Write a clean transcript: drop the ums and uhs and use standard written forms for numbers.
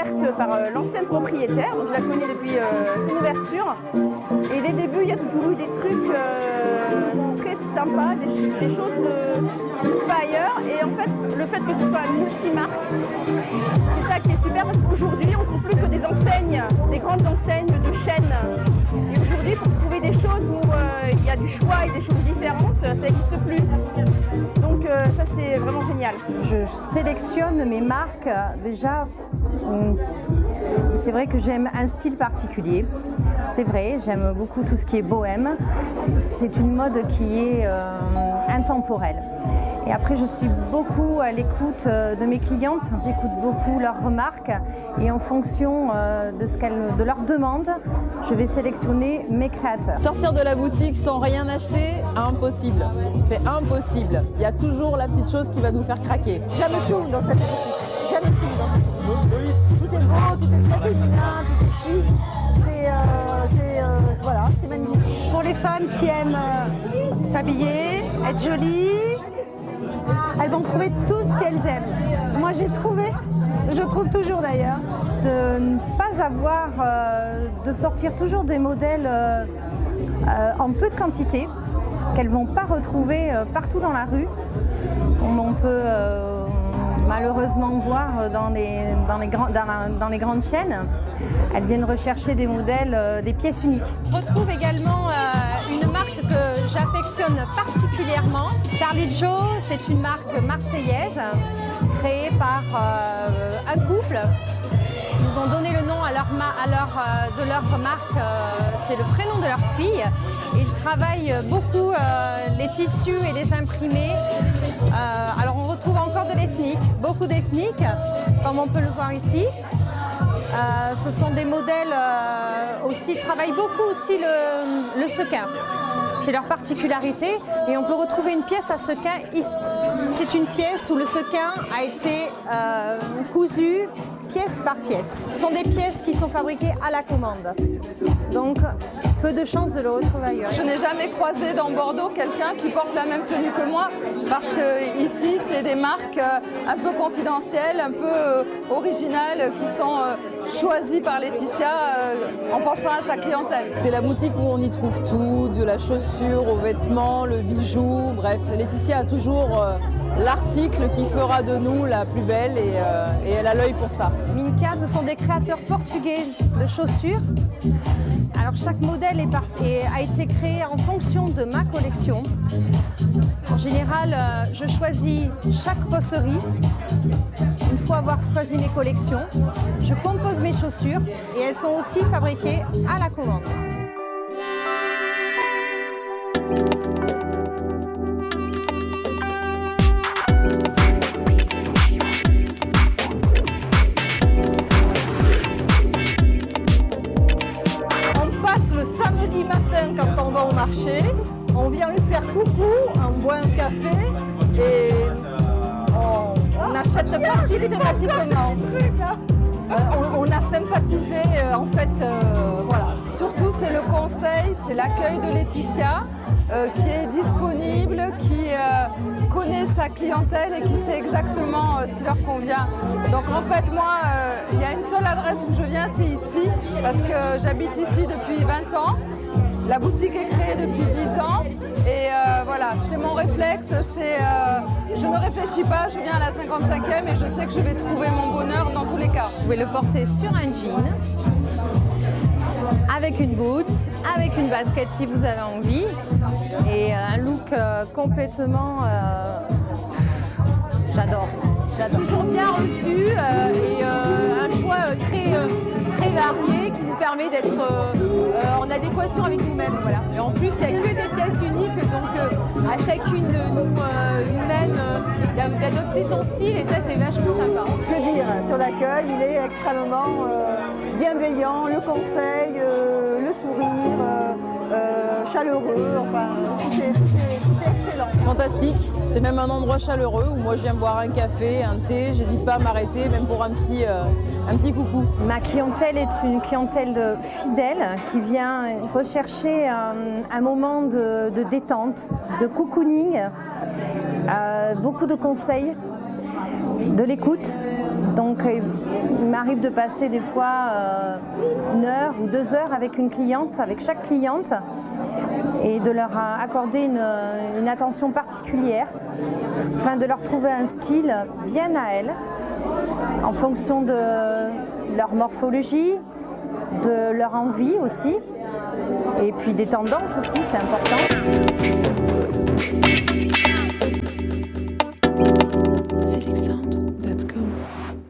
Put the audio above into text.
ouverte par l'ancienne propriétaire, donc je la connais depuis son ouverture. Et dès le début, il y a toujours eu des trucs très sympas, des choses qu'on ne trouve pas ailleurs. Et en fait, le fait que ce soit multimarque, c'est ça qui est super, parce qu'aujourd'hui, on ne trouve plus que des enseignes, des grandes enseignes de chaînes. Et aujourd'hui, pour trouver des choses où il y a du choix et des choses différentes, ça n'existe plus. Donc ça, c'est vraiment génial. Je sélectionne mes marques déjà. C'est vrai que j'aime un style particulier. C'est vrai, j'aime beaucoup tout ce qui est bohème. C'est une mode qui est intemporelle. Et après, je suis beaucoup à l'écoute de mes clientes. J'écoute beaucoup leurs remarques et en fonction de leurs demandes, je vais sélectionner mes créateurs. Sortir de la boutique sans rien acheter, impossible. C'est impossible. Il y a toujours la petite chose qui va nous faire craquer. J'aime tout dans cette boutique. J'aime tout dans cette boutique. Tout est beau, tout est très féminin, tout est chic. Voilà, c'est magnifique. Pour les femmes qui aiment s'habiller, être jolies, elles vont trouver tout ce qu'elles aiment. Moi j'ai trouvé, je trouve toujours d'ailleurs. De ne pas avoir, de sortir toujours des modèles en peu de quantité, qu'elles ne vont pas retrouver partout dans la rue, comme on peut malheureusement voir dans les grandes chaînes. Elles viennent rechercher des modèles, des pièces uniques. Je retrouve également une marque que j'affectionne particulièrement. Charlie Joe, c'est une marque marseillaise créée par un couple. Ils ont donné le nom de leur marque, c'est le prénom de leur fille. Ils travaillent beaucoup les tissus et les imprimés. Alors on retrouve encore de l'ethnique, beaucoup d'ethnique, comme on peut le voir ici. Ce sont des modèles aussi, travaillent beaucoup aussi le sequin. C'est leur particularité et on peut retrouver une pièce à sequin ici. C'est une pièce où le sequin a été cousu pièce par pièce. Ce sont des pièces qui sont fabriquées à la commande. Donc, peu de chances de le retrouver ailleurs. Je n'ai jamais croisé dans Bordeaux quelqu'un qui porte la même tenue que moi parce que ici, c'est des marques un peu confidentielles, un peu originales qui sont choisies par Laetitia en pensant à sa clientèle. C'est la boutique où on y trouve tout, de la chaussure au vêtement, le bijou, bref. Laetitia a toujours l'article qui fera de nous la plus belle et elle a l'œil pour ça. Minka, ce sont des créateurs portugais de chaussures. Alors chaque modèle a été créé en fonction de ma collection. En général, je choisis chaque bosserie. Une fois avoir choisi mes collections, je compose mes chaussures et elles sont aussi fabriquées à la commande. Quand on va au marché, on vient lui faire coucou, on boit un café et on achète pas systématiquement. On a sympathisé en fait, voilà. Surtout c'est le conseil, c'est l'accueil de Laetitia qui est disponible, qui connaît sa clientèle et qui sait exactement ce qui leur convient. Donc en fait moi, il y a une seule adresse où je viens, c'est ici, parce que j'habite ici depuis 20 ans. La boutique est créée depuis 10 ans et voilà, c'est mon réflexe, je ne réfléchis pas, je viens à la 55e et je sais que je vais trouver mon bonheur dans tous les cas. Vous pouvez le porter sur un jean, avec une boot, avec une basket si vous avez envie et un look complètement... j'adore. Toujours bien reçu et un choix très varié qui nous permet d'être en adéquation avec nous-mêmes. Voilà. Et en plus, il n'y a que des pièces uniques, donc à chacune de nous humaines d'adopter son style et ça c'est vachement sympa. Que dire sur l'accueil, il est extrêmement bienveillant, le conseil, le sourire, chaleureux, enfin tout est excellent. Fantastique, c'est même un endroit chaleureux où moi je viens boire un café, un thé, j'hésite pas à m'arrêter même pour un petit coucou. Ma clientèle est une clientèle fidèle qui vient rechercher un moment de détente, de cocooning, beaucoup de conseils. de l'écoute. Donc il m'arrive de passer des fois 1 heure ou 2 heures avec une cliente, avec chaque cliente, et de leur accorder une attention particulière, afin de leur trouver un style bien à elles, en fonction de leur morphologie, de leur envie aussi, et puis des tendances aussi, c'est important. Selexandre.com